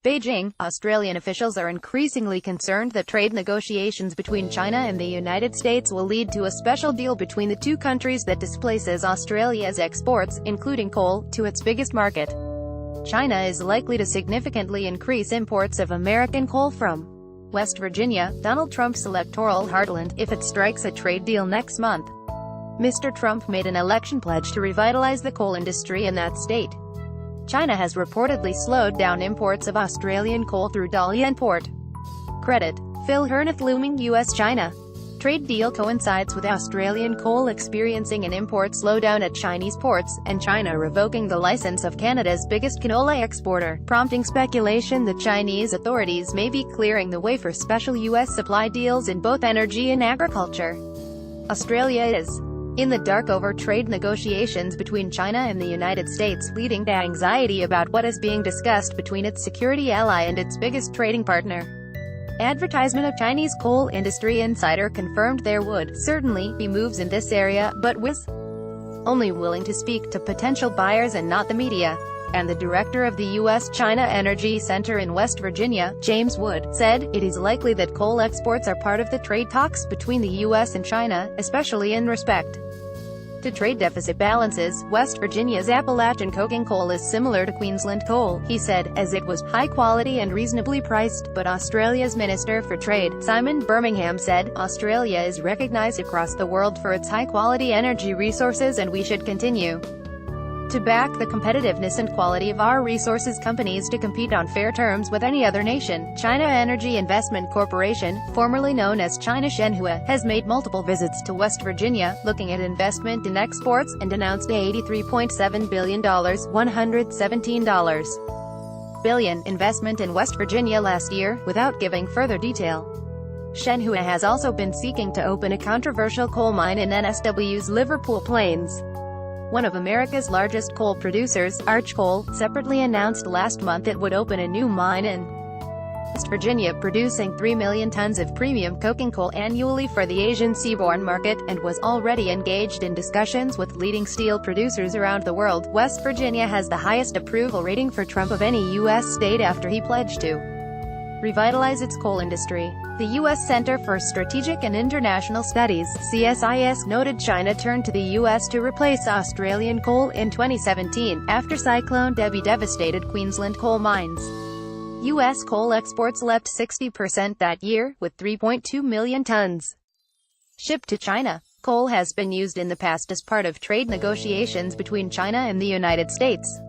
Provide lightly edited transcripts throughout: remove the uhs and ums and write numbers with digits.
Beijing, Australian officials are increasingly concerned that trade negotiations between China and the United States will lead to a special deal between the two countries that displaces Australia's exports, including coal, to its biggest market. China is likely to significantly increase imports of American coal from West Virginia, Donald Trump's electoral heartland, if it strikes a trade deal next month. Mr. Trump made an election pledge to revitalize the coal industry in that state. China has reportedly slowed down imports of Australian coal through Dalian Port. Credit: Phil Herneth. Looming U.S.-China trade deal coincides with Australian coal experiencing an import slowdown at Chinese ports, and China revoking the license of Canada's biggest canola exporter, prompting speculation that Chinese authorities may be clearing the way for special U.S. supply deals in both energy and agriculture. Australia is in the dark over trade negotiations between China and the United States, leading to anxiety about what is being discussed between its security ally and its biggest trading partner. Advertisement of Chinese coal industry insider confirmed there would certainly be moves in this area, but was only willing to speak to potential buyers and not the media. And the director of the U.S.-China Energy Center in West Virginia, James Wood, said, "It is likely that coal exports are part of the trade talks between the U.S. and China, especially in respect to trade deficit balances. West Virginia's Appalachian coking coal is similar to Queensland coal," he said, as it was high quality and reasonably priced, but Australia's Minister for Trade, Simon Birmingham, said, "Australia is recognised across the world for its high-quality energy resources, and we should continue to back the competitiveness and quality of our resources companies to compete on fair terms with any other nation." China Energy Investment Corporation, formerly known as China Shenhua, has made multiple visits to West Virginia, looking at investment in exports, and announced a $83.7 billion $117 billion investment in West Virginia last year, without giving further detail. Shenhua has also been seeking to open a controversial coal mine in NSW's Liverpool Plains. One of America's largest coal producers, Arch Coal, separately announced last month it would open a new mine in West Virginia, producing 3 million tons of premium coking coal annually for the Asian seaborne market, and was already engaged in discussions with leading steel producers around the world. West Virginia has the highest approval rating for Trump of any U.S. state after he pledged to revitalize its coal industry. The U.S. Center for Strategic and International Studies, CSIS, noted China turned to the U.S. to replace Australian coal in 2017, after Cyclone Debbie devastated Queensland coal mines. U.S. coal exports leapt 60% that year, with 3.2 million tons shipped to China. Coal has been used in the past as part of trade negotiations between China and the United States.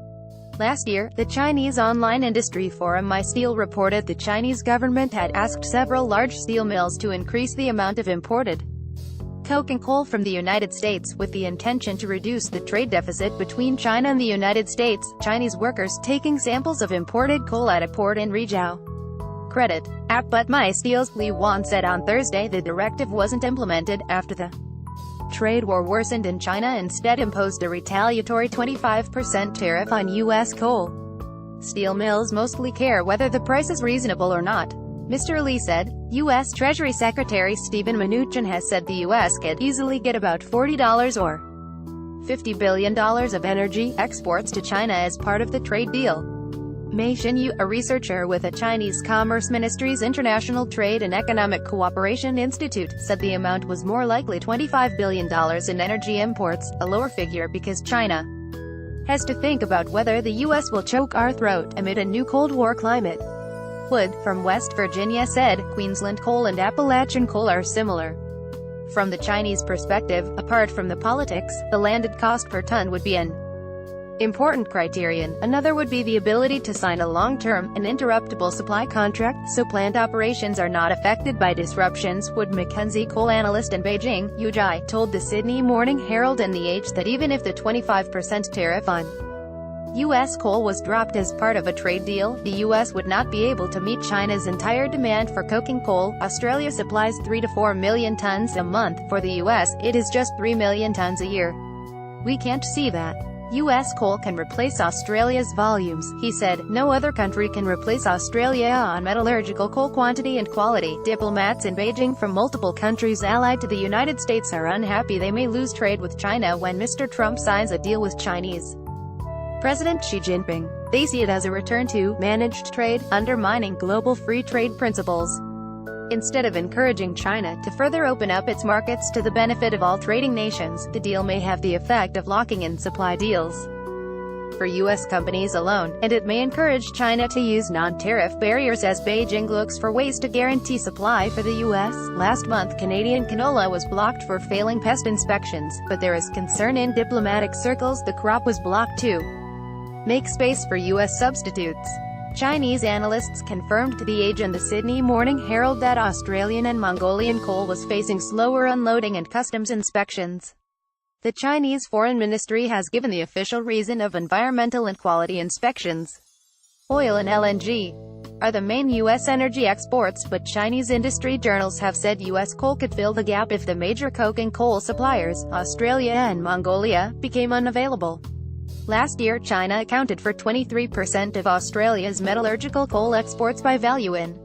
Last year, the Chinese online industry forum MySteel reported the Chinese government had asked several large steel mills to increase the amount of imported coke and coal from the United States, with the intention to reduce the trade deficit between China and the United States. Chinese workers taking samples of imported coal at a port in Rizhao. Credit: But MySteel's Li Wan said on Thursday the directive wasn't implemented, after the trade war worsened and China instead imposed a retaliatory 25% tariff on U.S. coal. Steel mills mostly care whether the price is reasonable or not, Mr. Lee said. U.S. Treasury Secretary Steven Mnuchin has said the U.S. could easily get about $40 or $50 billion of energy exports to China as part of the trade deal. Mei Xinyu, a researcher with the Chinese Commerce Ministry's International Trade and Economic Cooperation Institute, said the amount was more likely $25 billion in energy imports, a lower figure because China has to think about whether the U.S. will choke our throat amid a new Cold War climate. Wood, from West Virginia, said, "Queensland coal and Appalachian coal are similar. From the Chinese perspective, apart from the politics, the landed cost per ton would be an important criterion. Another would be the ability to sign a long-term, uninterruptible supply contract, so plant operations are not affected by disruptions." Wood Mackenzie, coal analyst in Beijing, Yuzhai, told the Sydney Morning Herald and The Age that even if the 25% tariff on U.S. coal was dropped as part of a trade deal, the U.S. would not be able to meet China's entire demand for coking coal. Australia supplies 3 to 4 million tons a month. For the U.S., it is just 3 million tons a year. "We can't see that U.S. coal can replace Australia's volumes," he said. "No other country can replace Australia on metallurgical coal quantity and quality." Diplomats in Beijing from multiple countries allied to the United States are unhappy they may lose trade with China when Mr. Trump signs a deal with Chinese President Xi Jinping. They see it as a return to managed trade, undermining global free trade principles. Instead of encouraging China to further open up its markets to the benefit of all trading nations, the deal may have the effect of locking in supply deals for U.S. companies alone, and it may encourage China to use non-tariff barriers as Beijing looks for ways to guarantee supply for the U.S. Last month, Canadian canola was blocked for failing pest inspections, but there is concern in diplomatic circles the crop was blocked to make space for U.S. substitutes. Chinese analysts confirmed to The Age and the Sydney Morning Herald that Australian and Mongolian coal was facing slower unloading and customs inspections. The Chinese Foreign Ministry has given the official reason of environmental and quality inspections. Oil and LNG are the main U.S. energy exports, but Chinese industry journals have said U.S. coal could fill the gap if the major coking coal suppliers, Australia and Mongolia, became unavailable. Last year, China accounted for 23% of Australia's metallurgical coal exports by value and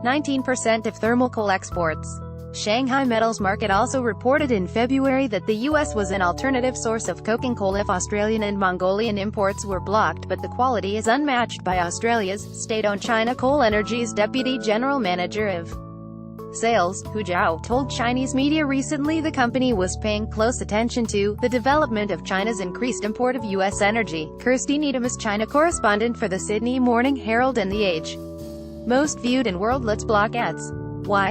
19% of thermal coal exports. Shanghai Metals Market also reported in February that the U.S. was an alternative source of coking coal if Australian and Mongolian imports were blocked, but the quality is unmatched by Australia's. State-owned China Coal Energy's Deputy General Manager of Sales, Hu Zhao, told Chinese media recently the company was paying close attention to the development of China's increased import of U.S. energy. Kirsty Needham is China correspondent for the Sydney Morning Herald and The Age. Most viewed in world. Let's block ads. Why?